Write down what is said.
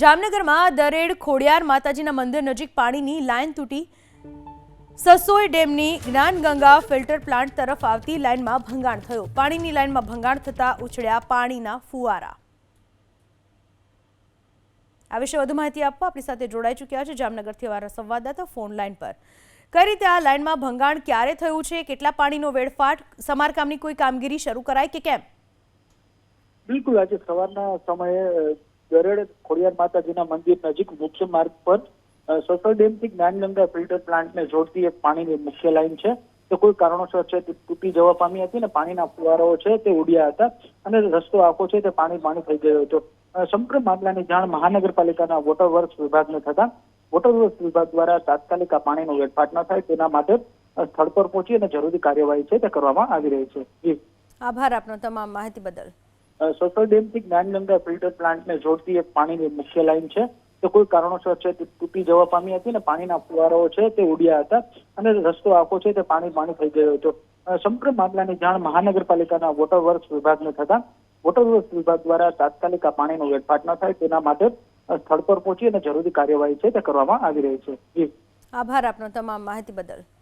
જામનગરમાં દરેડ ખોડિયાર માતાજીના મંદિર નજીક પાણીની લાઇન તૂટી સસોઈ ડેમની જ્ઞાનગંગા ફિલ્ટર પ્લાન્ટ તરફ આવતી લાઇનમાં ભંગાણ થયું। પાણીની લાઇનમાં ભંગાણ થતા ઉછળ્યા પાણીના ફુવારા। આ વિશે વધુ માહિતી આપવા આપણી સાથે જોડાઈ ચૂક્યા છે જામનગરથી અમારા સંવાદદાતા ફોન લાઇન પર। કઈ રીતે આ લાઇનમાં ભંગાણ ક્યારે થયું છે, કેટલા પાણીનો વેડફાટ, સમારકામની કોઈ કામગીરી શરૂ કરાઈ કે કેમ? બિલકુલ, આજે સવારના સમયે દરેડ ખોડિયાર માતાજીના મંદિર નજીક મુખ્ય માર્ગ પર સસોઈ ડેમથી જ્ઞાનગંગા ફિલ્ટર પ્લાન્ટને જોડતી એક પાણીની મુખ્ય લાઈન છે તે કોઈ કારણોસર છે તે તૂટી જવા પામી હતી ને પાણીના ફુવારાઓ છે તે ઉડ્યા હતા અને રસ્તો આખો છે તે પાણી થઈ ગયો હતો। સમગ્ર મામલાની જાણ મહાનગરપાલિકાના વોટર વર્ક્સ વિભાગને થતા વોટર વર્ક્સ વિભાગ દ્વારા તાત્કાલિક આ પાણીનો વેડફાટ ન થાય તેના માટે સ્થળ પર પહોંચી અને જરૂરી કાર્યવાહી છે તે કરવામાં આવી રહી છે। આભાર આપનો તમામ માહિતી બદલ। સસોઈ ડેમથી જ્ઞાનગંગા ફિલ્ટર પ્લાન્ટને જોડતી એક પાણીની મુખ્ય લાઈન છે તે કોઈ કારણોસર છે તે તૂટી જવા પામી હતી ને પાણીના ફુવારાઓ છે તે ઉડ્યા હતા અને રસ્તો આખો છે તે પાણી થઈ ગયો હતો। સમગ્ર મામલાની જાણ મહાનગરપાલિકાના વોટર વર્ક્સ વિભાગને થતા વોટર વર્ક્સ વિભાગ દ્વારા તાત્કાલિક આ પાણીનો વેડફાટ ન થાય તેના માટે સ્થળ પર પહોંચી અને જરૂરી કાર્યવાહી છે તે કરવામાં આવી રહી છે। આભાર આપનો તમામ માહિતી બદલ।